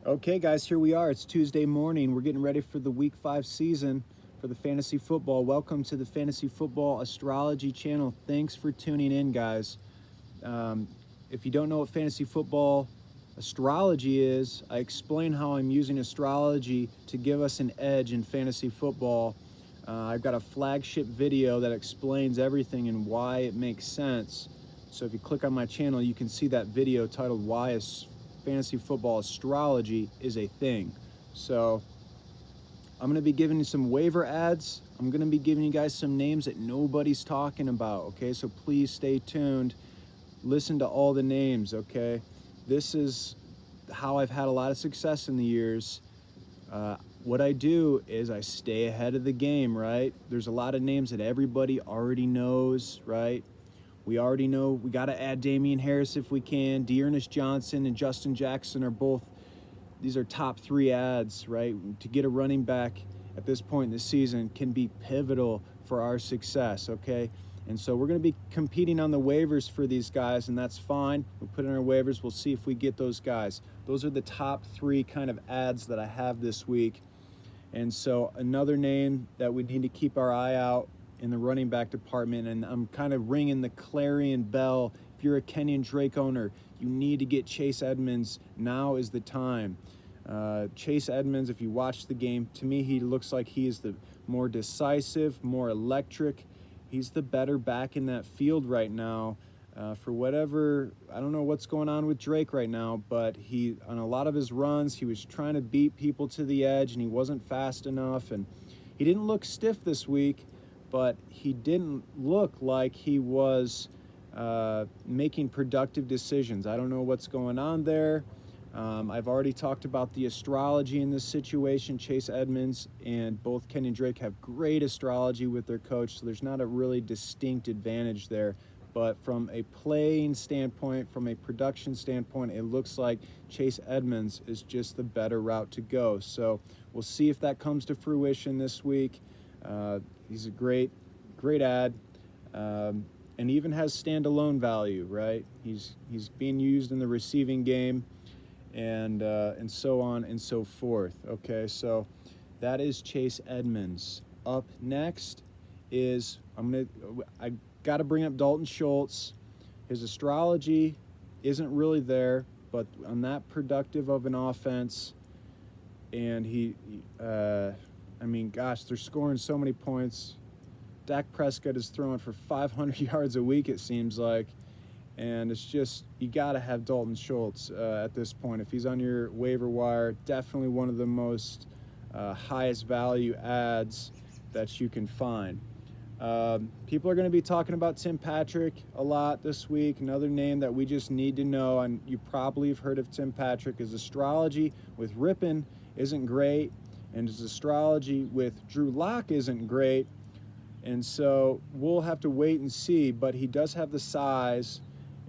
Okay, guys, here we are. It's Tuesday morning. We're getting ready for the Week 5 season for the fantasy football. Welcome to the Fantasy Football Astrology channel. Thanks for tuning in, guys. If you don't know what fantasy football astrology is, I explain how I'm using astrology to give us an edge in fantasy football. I've got a flagship video that explains everything and why it makes sense. So if you click on my channel, you can see that video titled Why Fantasy Football Astrology is a Thing. So I'm going to be giving you some waiver ads. I'm going to be giving you guys some names that nobody's talking about, okay? So please stay tuned. Listen to all the names, okay? This is how I've had a lot of success in the years. What I do is I stay ahead of the game, right? There's a lot of names that everybody already knows, right? We already know we got to add Damien Harris if we can. Dearness Johnson and Justin Jackson are both, these are top 3 ads, right? To get a running back at this point in the season can be pivotal for our success, okay? And so we're going to be competing on the waivers for these guys, and that's fine. We'll put in our waivers. We'll see if we get those guys. Those are the top 3 kind of ads that I have this week. And so another name that we need to keep our eye out in the running back department, and I'm kind of ringing the clarion bell. If you're a Kenyon Drake owner, you need to get Chase Edmonds. Now is the time. Chase Edmonds, if you watch the game, to me he looks like he is the more decisive, more electric. He's the better back in that field right now. For whatever, I don't know what's going on with Drake right now, but he, on a lot of his runs, he was trying to beat people to the edge and he wasn't fast enough, and he didn't look stiff this week, but he didn't look like he was making productive decisions. I don't know what's going on there. I've already talked about the astrology in this situation. Chase Edmonds and both Kenyon Drake have great astrology with their coach, so there's not a really distinct advantage there. But from a playing standpoint, from a production standpoint, it looks like Chase Edmonds is just the better route to go. So we'll see if that comes to fruition this week. He's a great ad, and even has standalone value, right? He's being used in the receiving game, and so on and so forth. Okay, so that is Chase Edmonds. Up next is I got to bring up Dalton Shultz. His astrology isn't really there, but on that productive of an offense, and I mean, gosh, they're scoring so many points. Dak Prescott is throwing for 500 yards a week, it seems like. And it's just, you got to have Dalton Shultz at this point. If he's on your waiver wire, definitely one of the most highest value ads that you can find. People are going to be talking about Tim Patrick a lot this week. Another name that we just need to know, and you probably have heard of Tim Patrick. His astrology with Rippin isn't great, and his astrology with Drew Lock isn't great. And so we'll have to wait and see, but he does have the size,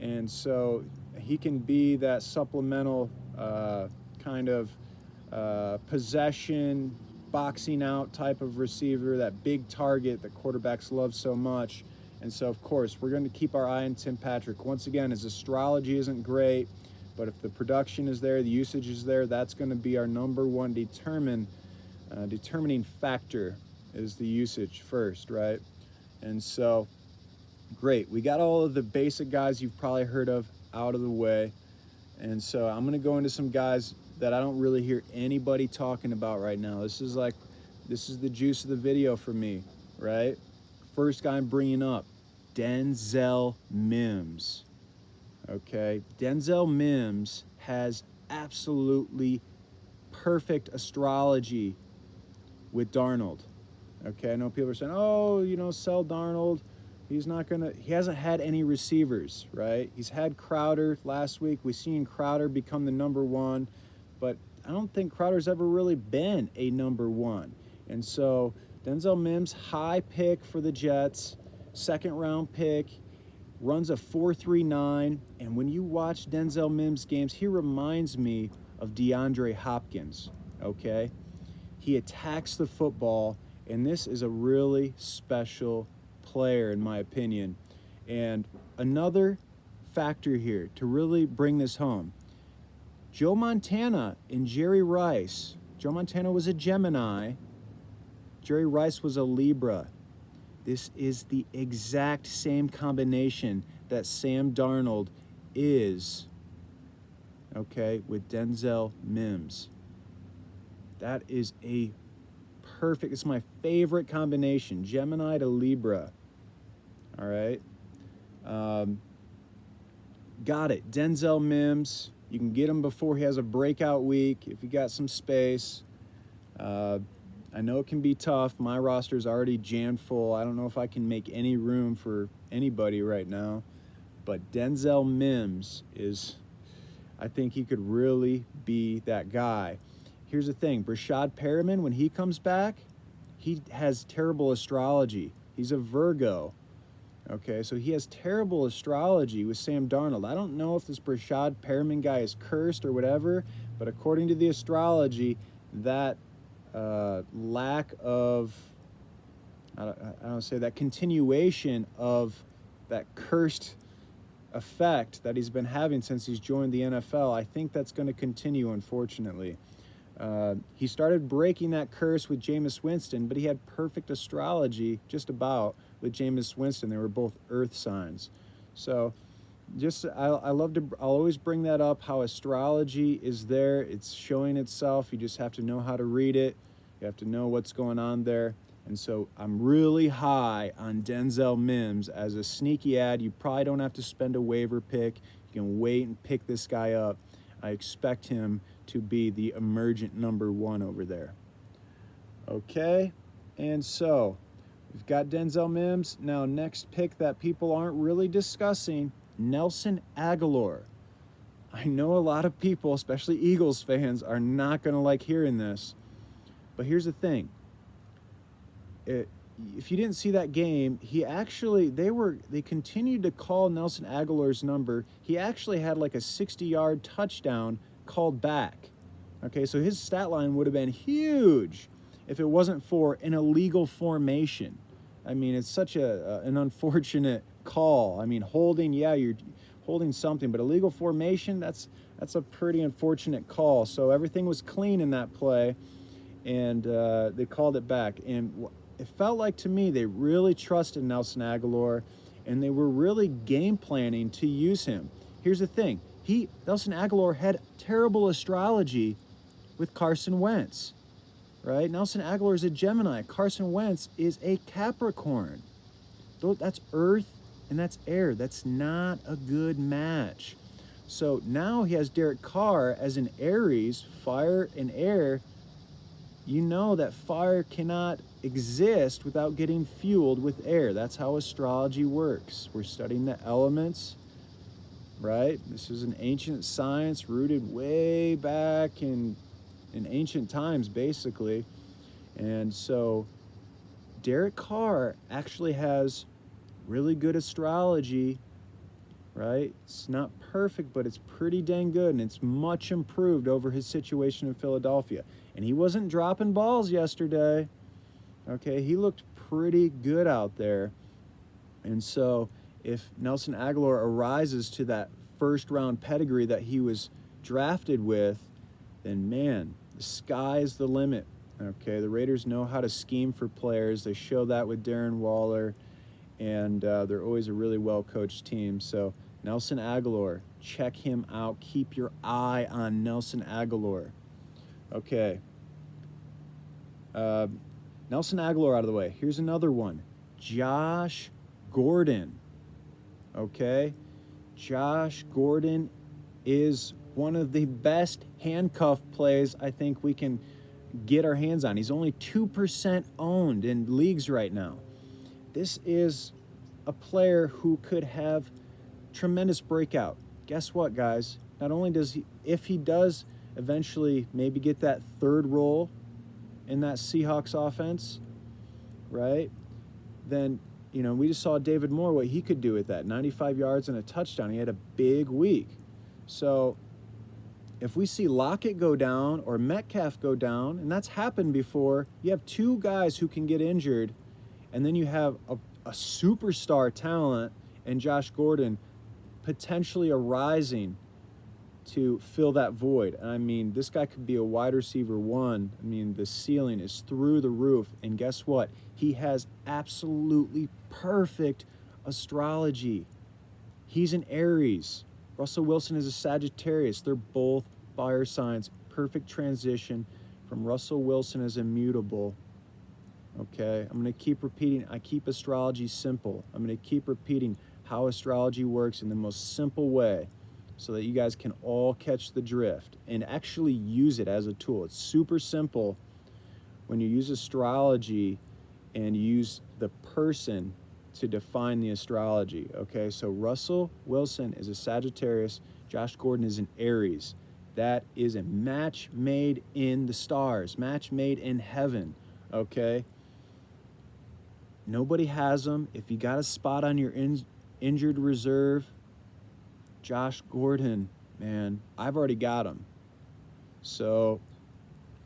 and so he can be that supplemental kind of possession, boxing out type of receiver, that big target that quarterbacks love so much. And so, of course, we're going to keep our eye on Tim Patrick. Once again, his astrology isn't great, but if the production is there, the usage is there, that's going to be our number one determining factor, is the usage first, right? And so, great. We got all of the basic guys you've probably heard of out of the way. And so I'm going to go into some guys that I don't really hear anybody talking about right now. This is the juice of the video for me, right? First guy I'm bringing up, Denzel Mims. Okay, Denzel Mims has absolutely perfect astrology with Darnold. Okay, I know people are saying, oh, sell Darnold. He hasn't had any receivers, right? He's had Crowder last week. We've seen Crowder become the number one, but I don't think Crowder's ever really been a number one. And so Denzel Mims, high pick for the Jets, second round pick, runs a 4.39. And when you watch Denzel Mims games, he reminds me of DeAndre Hopkins, okay? He attacks the football, and this is a really special player in my opinion. And another factor here to really bring this home, Joe Montana and Jerry Rice. Joe Montana was a Gemini. Jerry Rice was a Libra. This is the exact same combination that Sam Darnold is, okay, with Denzel Mims. That is a perfect, it's my favorite combination, Gemini to Libra. All right. Got it. Denzel Mims. You can get him before he has a breakout week if you got some space. I know it can be tough. My roster is already jammed full. I don't know if I can make any room for anybody right now. But Denzel Mims is, I think he could really be that guy. Here's the thing. Brashad Perriman, when he comes back, he has terrible astrology. He's a Virgo. Okay, so he has terrible astrology with Sam Darnold. I don't know if this Brashad Perriman guy is cursed or whatever, but according to the astrology, that lack of, I don't say that continuation of that cursed effect that he's been having since he's joined the NFL, I think that's going to continue, unfortunately. He started breaking that curse with Jameis Winston, but he had perfect astrology just about with Jameis Winston. They were both earth signs. So I'll always bring that up, how astrology is there. It's showing itself. You just have to know how to read it. You have to know what's going on there. And so I'm really high on Denzel Mims as a sneaky ad. You probably don't have to spend a waiver pick. You can wait and pick this guy up. I expect him to be the emergent number one over there. Okay, and so we've got Denzel Mims. Now, next pick that people aren't really discussing, Nelson Agholor. I know a lot of people, especially Eagles fans, are not going to like hearing this. But here's the thing. If you didn't see that game, they continued to call Nelson Agholor's number. He actually had like a 60-yard touchdown called back. Okay, so his stat line would have been huge if it wasn't for an illegal formation. I mean, it's such an unfortunate call. I mean, holding, yeah, you're holding something, but illegal formation, that's a pretty unfortunate call. So everything was clean in that play, and they called it back. And it felt like to me they really trusted Nelson Agholor, and they were really game planning to use him. Here's the thing. Nelson Agholor had terrible astrology with Carson Wentz, right? Nelson Agholor is a Gemini. Carson Wentz is a Capricorn. That's earth and that's air. That's not a good match. So now he has Derek Carr as an Aries, fire and air. You know that fire cannot exist without getting fueled with air. That's how astrology works. We're studying the elements, right? This is an ancient science rooted way back in ancient times, basically. And so Derek Carr actually has really good astrology, right? It's not perfect, but it's pretty dang good, and it's much improved over his situation in Philadelphia. And he wasn't dropping balls yesterday. Okay, he looked pretty good out there. And so if Nelson Agholor arises to that first-round pedigree that he was drafted with, then, man, the sky's the limit. Okay, the Raiders know how to scheme for players. They show that with Darren Waller, and they're always a really well-coached team. So Nelson Agholor, check him out. Keep your eye on Nelson Agholor. Okay. Nelson Agholor out of the way. Here's another one. Josh Gordon. Okay? Josh Gordon is one of the best handcuff plays I think we can get our hands on. He's only 2% owned in leagues right now. This is a player who could have tremendous breakout. Guess what, guys? Not only does he, if he does eventually maybe get that third role in that Seahawks offense, right? Then, you know, we just saw David Moore, what he could do with that. 95 yards and a touchdown. He had a big week. So if we see Lockett go down or Metcalf go down, and that's happened before, you have two guys who can get injured, and then you have a superstar talent and Josh Gordon potentially arising to fill that void. I mean, this guy could be a wide receiver 1. I mean, the ceiling is through the roof. And guess what? He has absolutely perfect astrology. He's an Aries. Russell Wilson is a Sagittarius. They're both fire signs. Perfect transition from Russell Wilson as immutable. Okay, I'm going to keep repeating, I keep astrology simple. I'm going to keep repeating how astrology works in the most simple way so that you guys can all catch the drift and actually use it as a tool. It's super simple when you use astrology and use the person to define the astrology. Okay, so Russell Wilson is a Sagittarius. Josh Gordon is an Aries. That is a match made in the stars, match made in heaven. Okay, nobody has them. If you got a spot on your injured reserve, Josh Gordon, man, I've already got him. So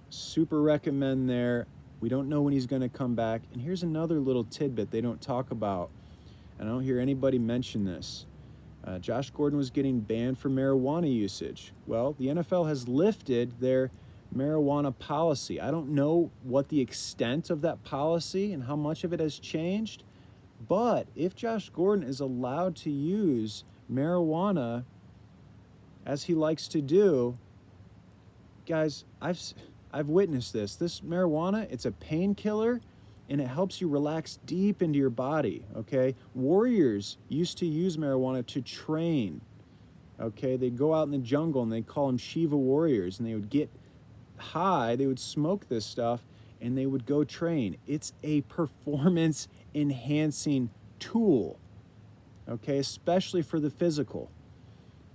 super recommend there. We don't know when he's going to come back. And here's another little tidbit they don't talk about, and I don't hear anybody mention this. Josh Gordon was getting banned for marijuana usage. Well, the NFL has lifted their marijuana policy. I don't know what the extent of that policy and how much of it has changed, but if Josh Gordon is allowed to use marijuana as he likes to do, guys, I've witnessed this. This marijuana, it's a painkiller, and it helps you relax deep into your body, okay? Warriors used to use marijuana to train, okay? They'd go out in the jungle, and they'd call them Shiva warriors, and they would get high, they would smoke this stuff, and they would go train. It's a performance-enhancing tool, okay? Especially for the physical,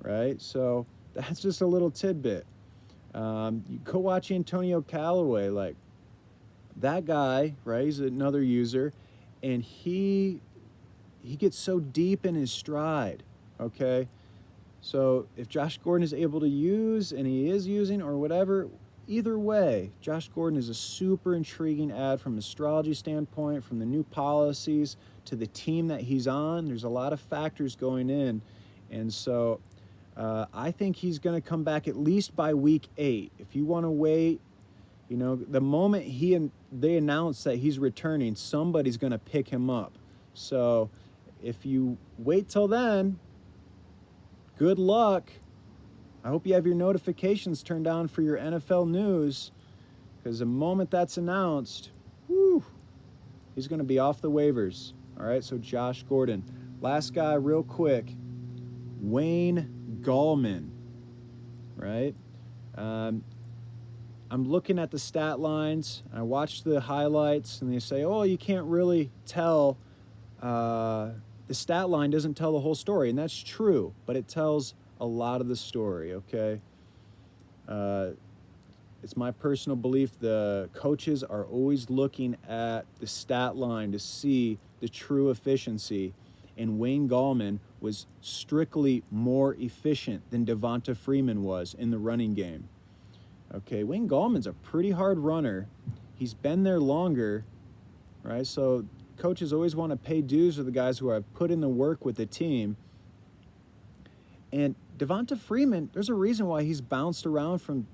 right? So that's just a little tidbit. You go watch Antonio Callaway, like that guy, right? He's another user, and he gets so deep in his stride, okay? So if Josh Gordon is able to use, and he is using or whatever, either way, Josh Gordon is a super intriguing ad from an astrology standpoint, from the new policies to the team that he's on. There's a lot of factors going in, and so I think he's going to come back at least by week 8. If you want to wait, you know, the moment they announce that he's returning, somebody's going to pick him up. So if you wait till then, good luck. I hope you have your notifications turned on for your NFL news, because the moment that's announced, whew, he's going to be off the waivers. All right, so Josh Gordon. Last guy real quick, Wayne Gallman, right? I'm looking at the stat lines. I watched the highlights, and they say, oh, you can't really tell. The stat line doesn't tell the whole story, and that's true, but it tells a lot of the story, okay? It's my personal belief the coaches are always looking at the stat line to see the true efficiency, and Wayne Gallman was strictly more efficient than Devonta Freeman was in the running game. Okay, Wayne Gallman's a pretty hard runner. He's been there longer, right? So coaches always want to pay dues to the guys who have put in the work with the team. And Devonta Freeman, there's a reason why he's bounced around from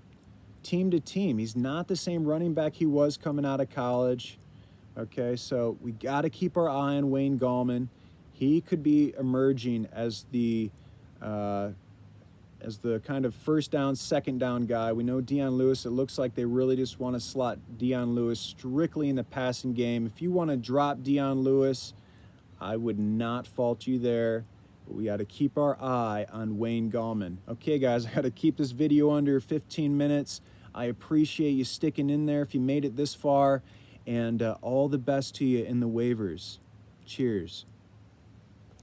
team to team. He's not the same running back he was coming out of college. Okay, so we got to keep our eye on Wayne Gallman. He could be emerging as the kind of first down, second down guy. We know Dion Lewis, it looks like they really just want to slot Dion Lewis strictly in the passing game. If you want to drop Dion Lewis, I would not fault you there. But we got to keep our eye on Wayne Gallman. Okay, guys, I got to keep this video under 15 minutes. I appreciate you sticking in there if you made it this far, and all the best to you in the waivers. Cheers.